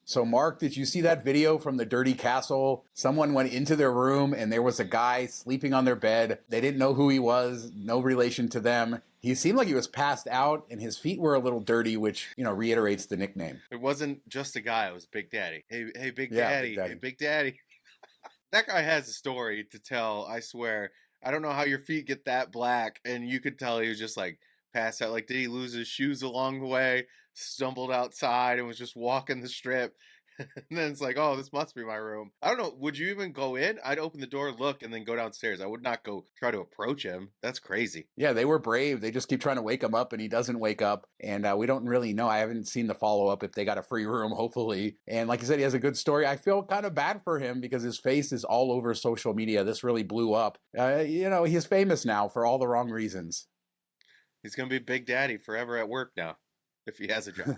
So, Mark, did you see that video from the Dirty Castle? Someone went into their room and there was a guy sleeping on their bed. They didn't know who he was, no relation to them. He seemed like he was passed out and his feet were a little dirty, which, reiterates the nickname. It wasn't just a guy, it was Big Daddy. Hey, Big Yeah, Daddy. Big Daddy. Hey, Big Daddy. That guy has a story to tell, I swear. I don't know how your feet get that black, and you could tell he was just like passed out. Like, did he lose his shoes along the way, stumbled outside, and was just walking the strip? And then it's like, oh, this must be my room. I don't know. Would you even go in? I'd open the door, look, and then go downstairs. I would not go try to approach him. That's crazy. Yeah, they were brave. They just keep trying to wake him up and he doesn't wake up. And we don't really know. I haven't seen the follow-up if they got a free room, hopefully. And like you said, he has a good story. I feel kind of bad for him because his face is all over social media. This really blew up. He's famous now for all the wrong reasons. He's going to be Big Daddy forever at work now, if he has a job.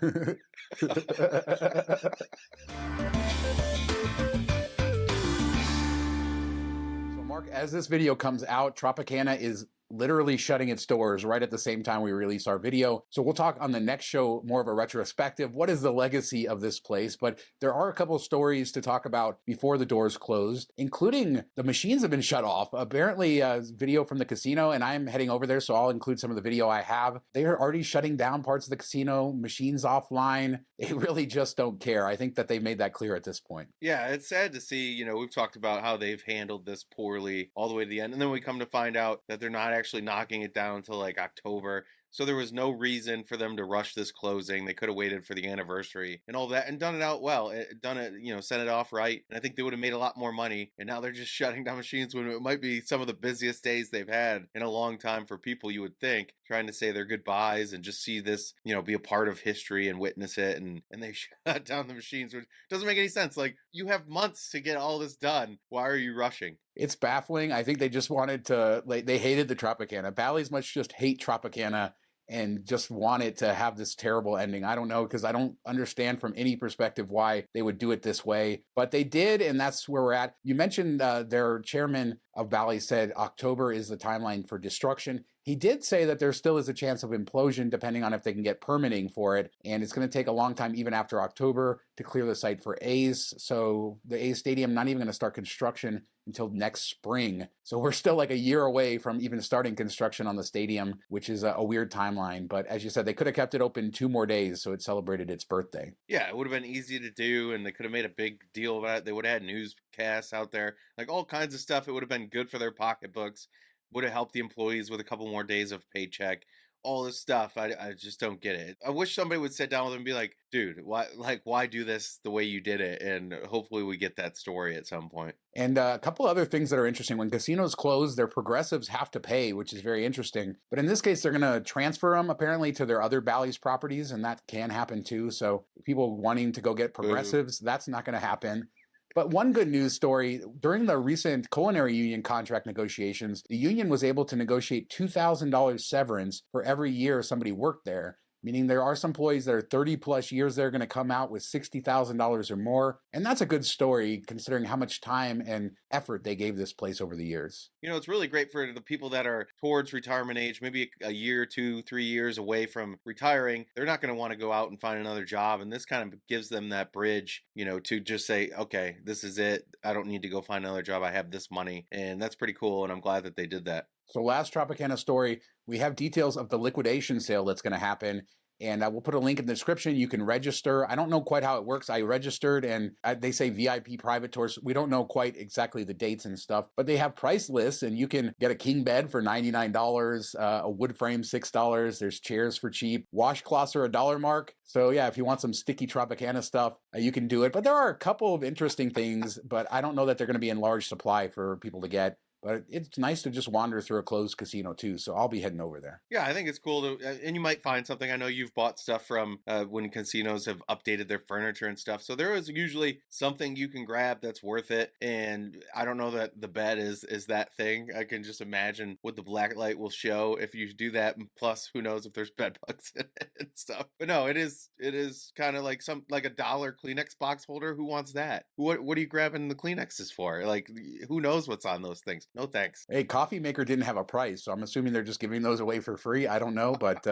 So, Mark, as this video comes out, Tropicana is literally shutting its doors right at the same time we release our video. So we'll talk on the next show more of a retrospective. What is the legacy of this place? But there are a couple of stories to talk about before the doors closed, including the machines have been shut off. Apparently, video from the casino, and I'm heading over there, so I'll include some of the video I have. They are already shutting down parts of the casino, machines offline. They really just don't care. I think that they've made that clear at this point. Yeah, it's sad to see, we've talked about how they've handled this poorly all the way to the end. And then we come to find out that they're not actually knocking it down until like October. So there was no reason for them to rush this closing. They could have waited for the anniversary and all that and done it out well. Sent it off right. And I think they would have made a lot more money. And now they're just shutting down machines when it might be some of the busiest days they've had in a long time for people, you would think, trying to say their goodbyes and just see this, be a part of history and witness it. And they shut down the machines, which doesn't make any sense. Like, you have months to get all this done. Why are you rushing? It's baffling. I think they just wanted to, they hated the Tropicana. Bally's much just hate Tropicana and just want it to have this terrible ending. I don't know, because I don't understand from any perspective why they would do it this way. But they did, and that's where we're at. You mentioned their chairman of Bally said October is the timeline for destruction. He did say that there still is a chance of implosion depending on if they can get permitting for it. And it's going to take a long time, even after October, to clear the site for A's. So the A's stadium not even going to start construction until next spring. So we're still like a year away from even starting construction on the stadium, which is a weird timeline. But as you said, they could have kept it open 2 more days so it celebrated its birthday. Yeah, it would have been easy to do, and they could have made a big deal about it. They would have had newscasts out there, like all kinds of stuff. It would have been good for their pocketbooks, would have helped the employees with a couple more days of paycheck. All this stuff, I just don't get it. I wish somebody would sit down with them and be like, dude, why do this the way you did it? And hopefully we get that story at some point. And a couple other things that are interesting. When casinos close, their progressives have to pay, which is very interesting. But in this case, they're going to transfer them apparently to their other Bally's properties, and that can happen too. So people wanting to go get progressives, that's not going to happen. But one good news story, during the recent culinary union contract negotiations, the union was able to negotiate $2,000 severance for every year somebody worked there, meaning there are some employees that are 30 plus years they're going to come out with $60,000 or more. And that's a good story considering how much time and effort they gave this place over the years. It's really great for the people that are towards retirement age, maybe a year, 2, 3 years away from retiring. They're not going to want to go out and find another job. And this kind of gives them that bridge, to just say, okay, this is it. I don't need to go find another job. I have this money. And that's pretty cool. And I'm glad that they did that. So last Tropicana story, we have details of the liquidation sale that's going to happen. And we'll put a link in the description. You can register. I don't know quite how it works. I registered and they say VIP private tours. We don't know quite exactly the dates and stuff, but they have price lists and you can get a king bed for $99, a wood frame $6. There's chairs for cheap. Washcloths are $1 mark. So yeah, if you want some sticky Tropicana stuff, you can do it. But there are a couple of interesting things, but I don't know that they're going to be in large supply for people to get. But it's nice to just wander through a closed casino too, so I'll be heading over there. Yeah, I think it's cool and you might find something. I know you've bought stuff from when casinos have updated their furniture and stuff, so there is usually something you can grab that's worth it. And I don't know that the bed is that thing. I can just imagine what the black light will show if you do that. Plus, who knows if there's bed bugs in it and stuff. But no, it is kind of like like $1 Kleenex box holder. Who wants that? What are you grabbing the Kleenexes for? Like, who knows what's on those things? No thanks. Hey, Coffee Maker didn't have a price, so I'm assuming they're just giving those away for free. I don't know, but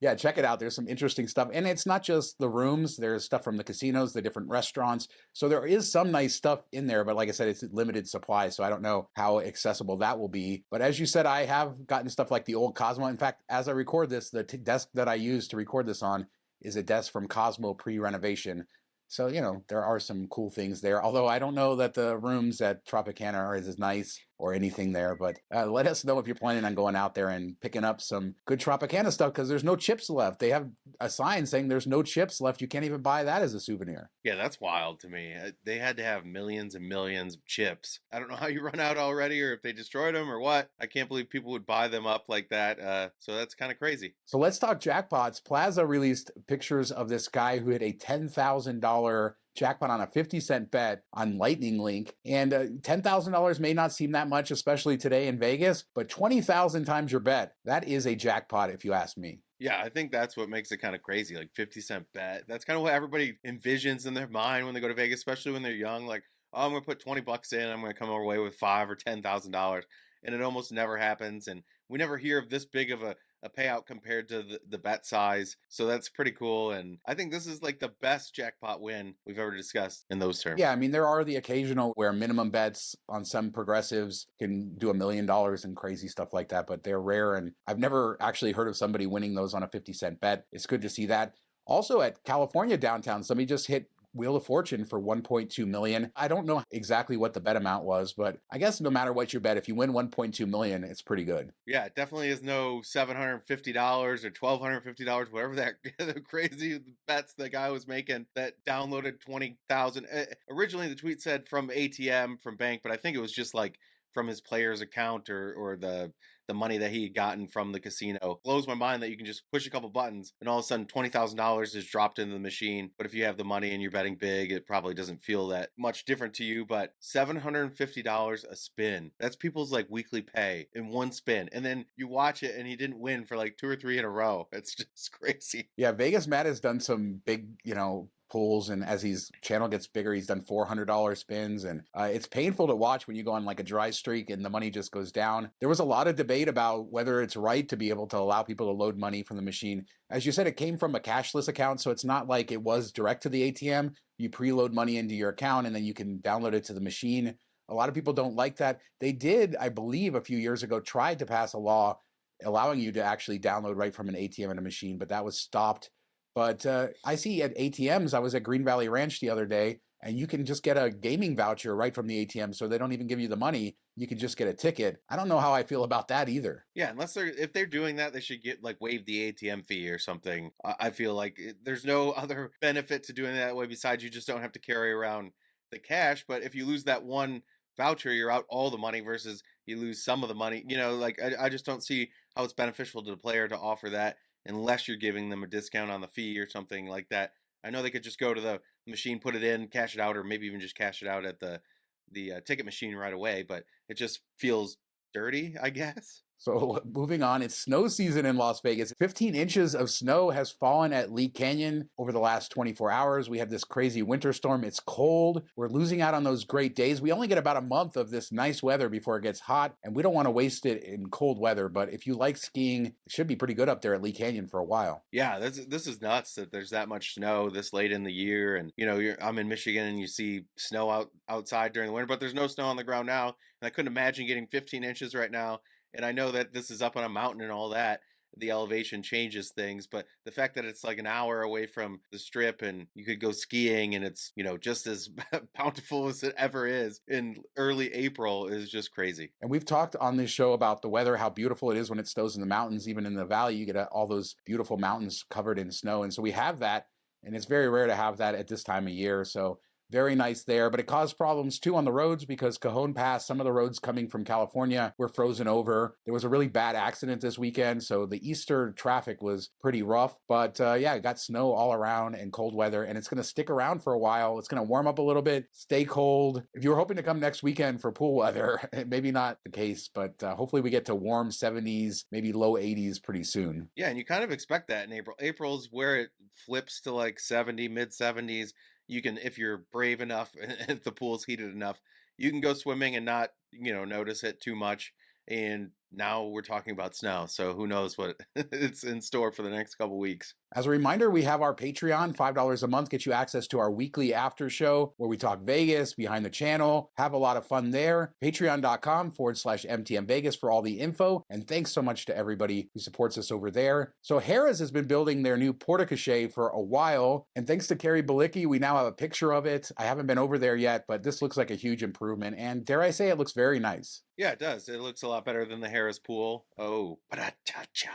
yeah, check it out. There's some interesting stuff. And it's not just the rooms, there's stuff from the casinos, the different restaurants. So there is some nice stuff in there, but like I said, it's limited supply, so I don't know how accessible that will be. But as you said, I have gotten stuff like the old Cosmo. In fact, as I record this, the desk that I use to record this on is a desk from Cosmo pre-renovation. So, there are some cool things there. Although I don't know that the rooms at Tropicana are as nice or anything there. But let us know if you're planning on going out there and picking up some good Tropicana stuff, because there's no chips left. They have a sign saying there's no chips left. You can't even buy that as a souvenir. Yeah, that's wild to me. They had to have millions and millions of chips. I don't know how you run out already, or if they destroyed them or what. I can't believe people would buy them up like that. So that's kind of crazy. So let's talk jackpots. Plaza released pictures of this guy who hit a $10,000 jackpot on a 50-cent bet on Lightning Link. And $10,000 may not seem that much, especially today in Vegas, but 20,000 times your bet, that is a jackpot if you ask me. Yeah, I think that's what makes it kind of crazy, like 50-cent bet. That's kind of what everybody envisions in their mind when they go to Vegas, especially when they're young. Like, oh, I'm going to put 20 bucks in, I'm going to come away with $5,000 or $10,000. And it almost never happens. And we never hear of this big of a payout compared to the bet size. So that's pretty cool. And I think this is like the best jackpot win we've ever discussed in those terms. Yeah, I mean, there are the occasional where minimum bets on some progressives can do $1 million and crazy stuff like that, but they're rare. And I've never actually heard of somebody winning those on a 50-cent bet. It's good to see that. Also at California downtown, somebody just hit Wheel of Fortune for 1.2 million. I don't know exactly what the bet amount was, but I guess no matter what you bet, if you win 1.2 million, it's pretty good. Yeah, it definitely is no $750 or $1,250, whatever that the crazy bets the guy was making that downloaded 20,000. Originally, the tweet said from ATM, from bank, but I think it was just like from his player's account or the money that he had gotten from the casino. Blows my mind that you can just push a couple buttons and all of a sudden $20,000 is dropped into the machine. But if you have the money and you're betting big, it probably doesn't feel that much different to you. But $750 a spin, that's people's like weekly pay in one spin. And then you watch it and he didn't win for like 2 or 3 in a row. It's just crazy. Yeah, Vegas Matt has done some big, pulls, and as his channel gets bigger, he's done $400 spins, and it's painful to watch when you go on like a dry streak and the money just goes down. There was a lot of debate about whether it's right to be able to allow people to load money from the machine. As you said, it came from a cashless account, so it's not like it was direct to the ATM. You preload money into your account and then you can download it to the machine. A lot of people don't like that. They did, I believe, a few years ago, tried to pass a law allowing you to actually download right from an ATM in a machine, but that was stopped. But I see at ATMs, I was at Green Valley Ranch the other day, and you can just get a gaming voucher right from the ATM, so they don't even give you the money. You can just get a ticket. I don't know how I feel about that either. Yeah, if they're doing that, they should get like waive the ATM fee or something. I feel like there's no other benefit to doing it that way besides you just don't have to carry around the cash. But if you lose that one voucher, you're out all the money versus you lose some of the money. Like I just don't see how it's beneficial to the player to offer that unless you're giving them a discount on the fee or something like that. I know they could just go to the machine, put it in, cash it out, or maybe even just cash it out at the ticket machine right away, but it just feels dirty, I guess. So moving on, it's snow season in Las Vegas. 15 inches of snow has fallen at Lee Canyon over the last 24 hours. We have this crazy winter storm. It's cold. We're losing out on those great days. We only get about a month of this nice weather before it gets hot, and we don't want to waste it in cold weather. But if you like skiing, it should be pretty good up there at Lee Canyon for a while. Yeah, this is nuts that there's that much snow this late in the year. And, I'm in Michigan and you see snow outside during the winter, but there's no snow on the ground now. And I couldn't imagine getting 15 inches right now. And I know that this is up on a mountain and all that. The elevation changes things, but the fact that it's like an hour away from the strip and you could go skiing and it's, just as bountiful as it ever is in early April is just crazy. And we've talked on this show about the weather, how beautiful it is when it snows in the mountains. Even in the valley, you get all those beautiful mountains covered in snow. And so we have that, and it's very rare to have that at this time of year. So very nice there, but it caused problems too on the roads because Cajon Pass, some of the roads coming from California were frozen over. There was a really bad accident this weekend, so the Easter traffic was pretty rough. But yeah, it got snow all around and cold weather, and it's going to stick around for a while. It's going to warm up a little bit, stay cold. If you were hoping to come next weekend for pool weather, maybe not the case, but hopefully we get to warm 70s, maybe low 80s pretty soon. Yeah, and you kind of expect that in April. April's where it flips to like 70, mid 70s. you can, if you're brave enough, if the pool's heated enough, you can go swimming and not, notice it too much. And now we're talking about snow, so who knows what it's in store for the next couple weeks. As a reminder, we have our Patreon. $5 a month gets you access to our weekly after show where we talk Vegas, behind the channel, have a lot of fun there. Patreon.com/MTM Vegas for all the info. And thanks so much to everybody who supports us over there. So Harrah's has been building their new porte-cochere for a while. And thanks to Carrie Balicki, we now have a picture of it. I haven't been over there yet, but this looks like a huge improvement. And dare I say, it looks very nice. Yeah, it does. It looks a lot better than the Harris pool. Oh, ba-da-cha-cha.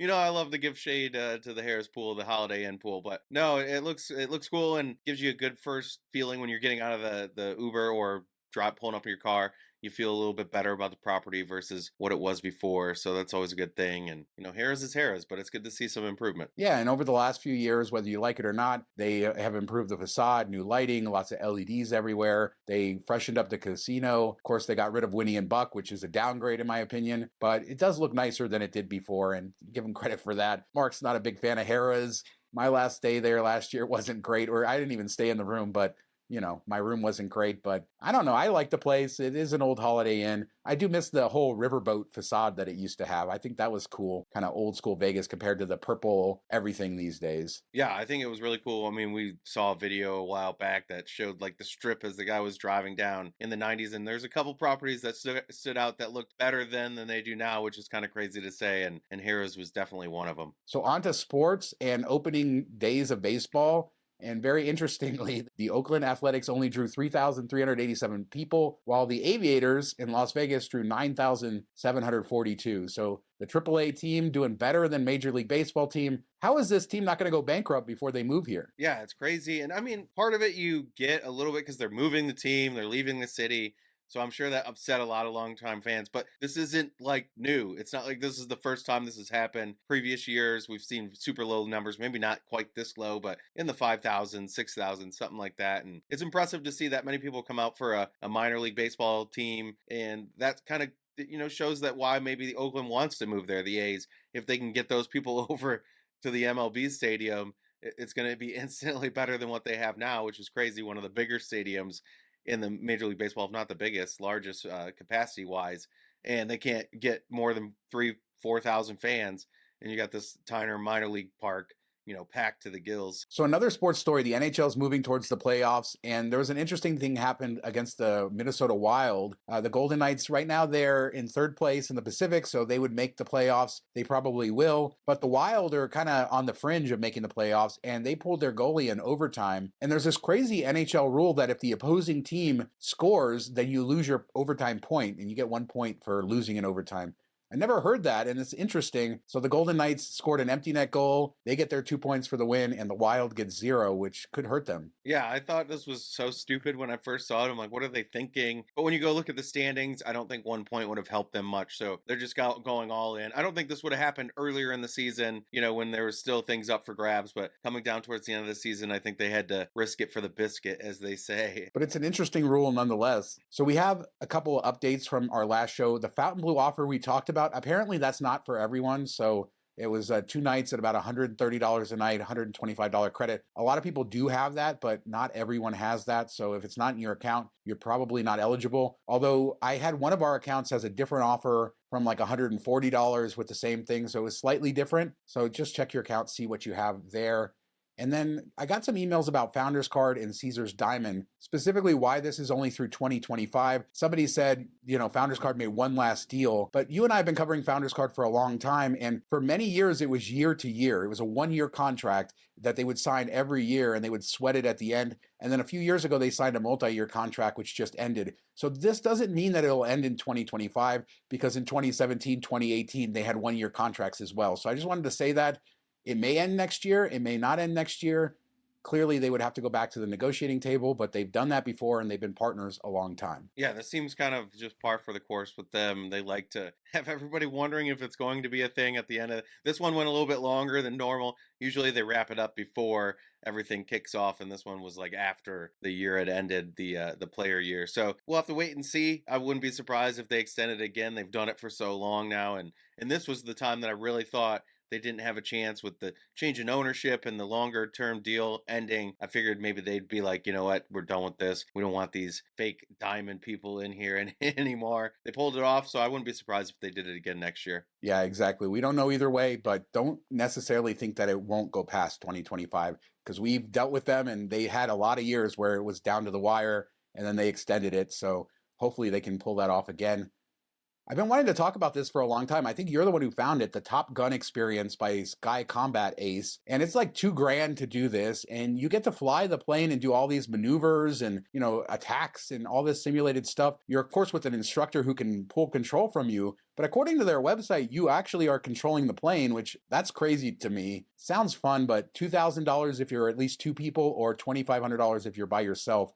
I love to give shade to the Harris pool, the Holiday Inn pool, but no, it looks cool and gives you a good first feeling when you're getting out of the Uber or pulling up in your car. You feel a little bit better about the property versus what it was before, so that's always a good thing. And Harris is Harris, but it's good to see some improvement. Yeah, and over the last few years, whether you like it or not, they have improved the facade, new lighting, lots of LEDs everywhere. They freshened up the casino. Of course, they got rid of Winnie and Buck, which is a downgrade in my opinion, but it does look nicer than it did before, and give them credit for that. Mark's not a big fan of Harrah's. My last day there last year wasn't great, or I didn't even stay in the room, but my room wasn't great, but I don't know. I like the place. It is an old Holiday Inn. I do miss the whole riverboat facade that it used to have. I think that was cool, kind of old school Vegas compared to the purple everything these days. Yeah, I think it was really cool. I mean, we saw a video a while back that showed like the strip as the guy was driving down in the 90s, and there's a couple properties that stood out that looked better then than they do now, which is kind of crazy to say, and Harrah's was definitely one of them. So on to sports and opening days of baseball. And very interestingly, the Oakland Athletics only drew 3,387 people, while the Aviators in Las Vegas drew 9,742. So the AAA team doing better than Major League Baseball team. How is this team not going to go bankrupt before they move here? Yeah, it's crazy. And I mean, part of it you get a little bit because they're moving the team, they're leaving the city. So I'm sure that upset a lot of longtime fans, but this isn't like new. It's not like this is the first time this has happened. Previous years, we've seen super low numbers, maybe not quite this low, but in the 5,000, 6,000, something like that. And it's impressive to see that many people come out for a minor league baseball team. And that kind of, shows that why maybe the Oakland wants to move there, the A's. If they can get those people over to the MLB stadium, it's going to be instantly better than what they have now, which is crazy. One of the bigger stadiums in the Major League Baseball, if not the biggest, largest capacity wise, and they can't get more than 4,000 fans, and you got this tiny minor league park, packed to the gills. So another sports story, the NHL is moving towards the playoffs, and there was an interesting thing happened against the Minnesota Wild. The Golden Knights, right now they're in third place in the Pacific, so they would make the playoffs. They probably will, but the Wild are kind of on the fringe of making the playoffs, and they pulled their goalie in overtime. And there's this crazy NHL rule that if the opposing team scores, then you lose your overtime point, and you get 1 point for losing in overtime. I never heard that, and it's interesting. So the Golden Knights scored an empty net goal. They get their 2 points for the win, and the Wild gets 0, which could hurt them. Yeah, I thought this was so stupid when I first saw it. I'm like, what are they thinking? But when you go look at the standings, I don't think 1 point would have helped them much. So they're just going all in. I don't think this would have happened earlier in the season, when there was still things up for grabs. But coming down towards the end of the season, I think they had to risk it for the biscuit, as they say. But it's an interesting rule nonetheless. So we have a couple of updates from our last show. The Fontainebleau offer we talked about, apparently that's not for everyone. So it was 2 nights at about $130 a night, $125 credit. A lot of people do have that, but not everyone has that. So if it's not in your account, you're probably not eligible. Although I had one of our accounts has a different offer from like $140 with the same thing. So it was slightly different. So just check your account, see what you have there. And then I got some emails about Founderscard and Caesar's Diamond, specifically why this is only through 2025. Somebody said, Founderscard made one last deal, but you and I have been covering Founderscard for a long time. And for many years, it was year to year. It was a 1-year contract that they would sign every year and they would sweat it at the end. And then a few years ago, they signed a multi-year contract, which just ended. So this doesn't mean that it'll end in 2025 because in 2017, 2018, they had 1-year contracts as well. So I just wanted to say that. It may end next year. It may not end next year. Clearly, they would have to go back to the negotiating table, but they've done that before and they've been partners a long time. Yeah, this seems kind of just par for the course with them. They like to have everybody wondering if it's going to be a thing at the end of this one went a little bit longer than normal. Usually they wrap it up before everything kicks off, and this one was like after the year had ended, the player year. So we'll have to wait and see. I wouldn't be surprised if they extend it again. They've done it for so long now, and this was the time that I really thought they didn't have a chance with the change in ownership and the longer term deal ending. I figured maybe they'd be like, you know what, we're done with this. We don't want these fake diamond people in here anymore. They pulled it off, so I wouldn't be surprised if they did it again next year. Yeah, exactly. We don't know either way, but don't necessarily think that it won't go past 2025 because we've dealt with them and they had a lot of years where it was down to the wire and then they extended it. So hopefully they can pull that off again. I've been wanting to talk about this for a long time. I think you're the one who found it, the Top Gun experience by Sky Combat Ace. And it's like $2,000 to do this. And you get to fly the plane and do all these maneuvers and, you know, attacks and all this simulated stuff. You're of course with an instructor who can pull control from you. But according to their website, you actually are controlling the plane, which that's crazy to me. Sounds fun, but $2,000 if you're at least two people or $2,500 if you're by yourself.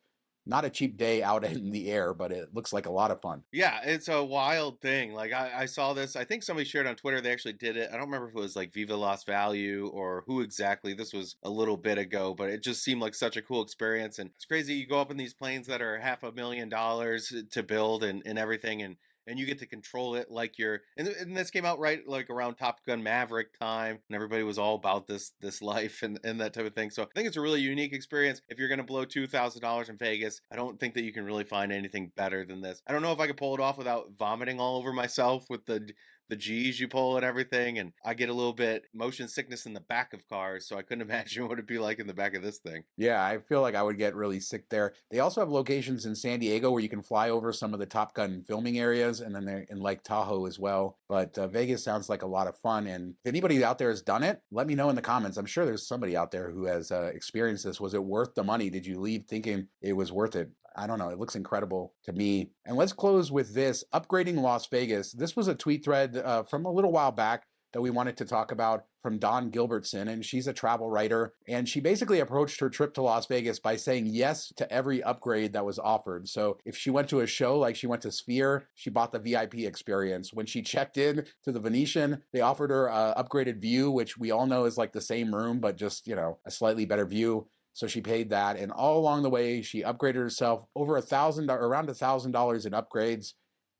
Not a cheap day out in the air, but it looks like a lot of fun. Yeah, it's a wild thing. Like I saw this. I think somebody shared on Twitter. They actually did it. I don't remember if it was like Viva Lost Value or who exactly. This was a little bit ago, but it just seemed like such a cool experience. And it's crazy. You go up in these planes that are $500,000 to build and everything, and you get to control it like you're and this came out right like around Top Gun Maverick time, and everybody was all about this life and that type of thing. So I think it's a really unique experience. If you're gonna blow $2,000 in Vegas, I don't think that you can really find anything better than this. I don't know if I could pull it off without vomiting all over myself with the G's you pull and everything, and I get a little bit motion sickness in the back of cars, so I couldn't imagine what it'd be like in the back of this thing. Yeah, I feel like I would get really sick there. They also have locations in San Diego where you can fly over some of the Top Gun filming areas, and then they're in Lake Tahoe as well. But Vegas sounds like a lot of fun, and if anybody out there has done it, let me know in the comments. I'm sure there's somebody out there who has experienced this. Was it worth the money? Did you leave thinking it was worth it? I don't know. It looks incredible to me. And let's close with this, upgrading Las Vegas. This was a tweet thread from a little while back that we wanted to talk about from Dawn Gilbertson, and she's a travel writer. And she basically approached her trip to Las Vegas by saying yes to every upgrade that was offered. So if she went to a show, like she went to Sphere, she bought the VIP experience. When she checked in to the Venetian, they offered her a upgraded view, which we all know is like the same room, but just, you know, a slightly better view. So she paid that, and all along the way, she upgraded herself over around $1,000 in upgrades,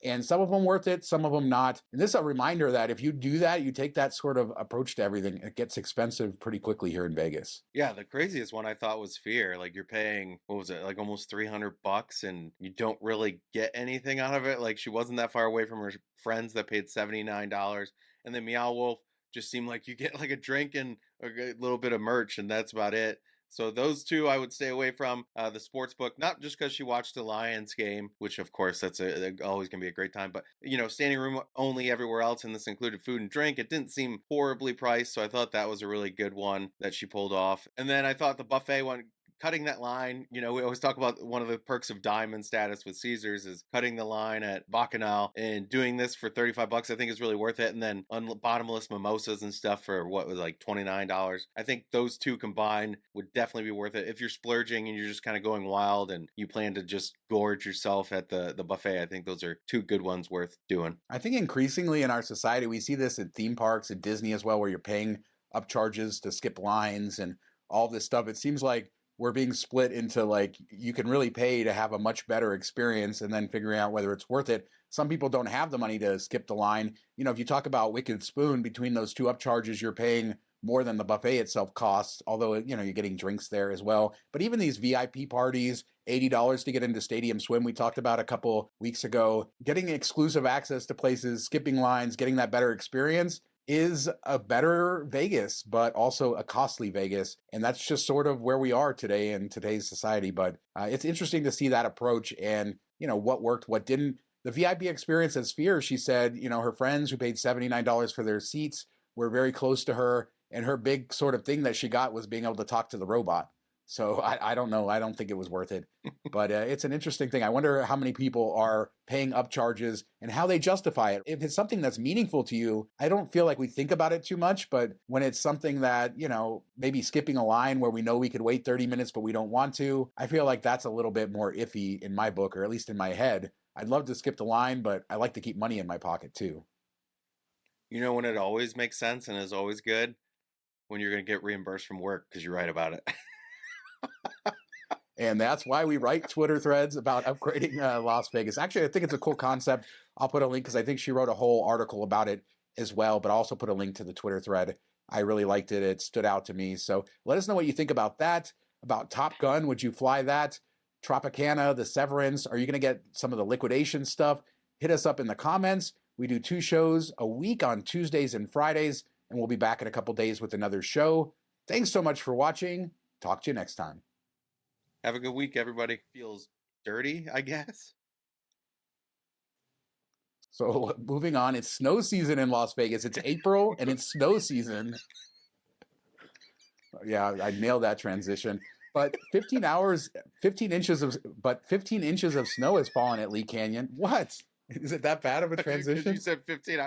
and some of them worth it, some of them not. And this is a reminder that if you do that, you take that sort of approach to everything, it gets expensive pretty quickly here in Vegas. Yeah, the craziest one I thought was Fear. Like you're paying, what was it, like almost $300, and you don't really get anything out of it. Like she wasn't that far away from her friends that paid $79, and then Meow Wolf just seemed like you get like a drink and a little bit of merch, and that's about it. So those two I would stay away from. The sports book, not just because she watched the Lions game, which of course that's always going to be a great time, but you know, standing room only everywhere else, and this included food and drink. It didn't seem horribly priced, so I thought that was a really good one that she pulled off. And then I thought the buffet one, cutting that line, you know, we always talk about one of the perks of diamond status with Caesars is cutting the line at Bacchanal, and doing this for $35 I think is really worth it. And then bottomless mimosas and stuff for what was like $29. I think those two combined would definitely be worth it. If you're splurging and you're just kind of going wild and you plan to just gorge yourself at the buffet, I think those are two good ones worth doing. I think increasingly in our society, we see this at theme parks, at Disney as well, where you're paying upcharges to skip lines and all this stuff. It seems like we're being split into like, you can really pay to have a much better experience and then figuring out whether it's worth it. Some people don't have the money to skip the line. You know, if you talk about Wicked Spoon, between those two upcharges, you're paying more than the buffet itself costs, although, you know, you're getting drinks there as well. But even these VIP parties, $80 to get into Stadium Swim, we talked about a couple weeks ago, getting exclusive access to places, skipping lines, getting that better experience is a better Vegas, but also a costly Vegas. And that's just sort of where we are today in today's society. But it's interesting to see that approach and, you know, what worked, what didn't. The VIP experience at Sphere, she said, you know, her friends who paid $79 for their seats were very close to her. And her big sort of thing that she got was being able to talk to the robot. So I don't know. I don't think it was worth it. But it's an interesting thing. I wonder how many people are paying upcharges and how they justify it. If it's something that's meaningful to you, I don't feel like we think about it too much. But when it's something that, you know, maybe skipping a line where we know we could wait 30 minutes, but we don't want to, I feel like that's a little bit more iffy in my book, or at least in my head. I'd love to skip the line, but I like to keep money in my pocket too. You know when it always makes sense and is always good? When you're going to get reimbursed from work because you write about it. And that's why we write Twitter threads about upgrading Las Vegas. Actually, I think it's a cool concept. I'll put a link because I think she wrote a whole article about it as well, but I'll also put a link to the Twitter thread. I really liked it. It stood out to me. So let us know what you think about that. About Top Gun, would you fly that? Tropicana, the Severance, are you going to get some of the liquidation stuff? Hit us up in the comments. We do 2 shows a week on Tuesdays and Fridays, and we'll be back in a couple days with another show. Thanks so much for watching. Talk to you next time. Have a good week, everybody. Feels dirty, I guess. So moving on, it's snow season in Las Vegas. It's April and it's snow season. Yeah, I nailed that transition. But 15 inches of snow has fallen at Lee Canyon. What? Is it that bad of a transition? You said 15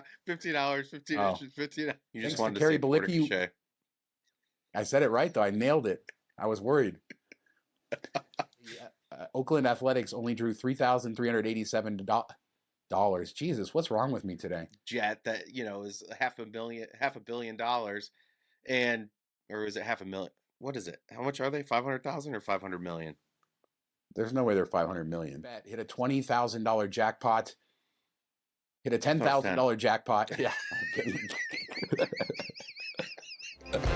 hours, 15 inches, 15 hours. You Thanks just wanted to Carrie say Balicki. I said it right, though. I nailed it. I was worried. Oakland Athletics only drew $3,387. Jesus, what's wrong with me today? Jet that, is $500 million, and, or is it $500,000? What is it? How much are they? 500,000 or 500 million? There's no way they're 500 million. Bet hit a $20,000 jackpot. Hit a $10,000 jackpot. Yeah, I'm kidding.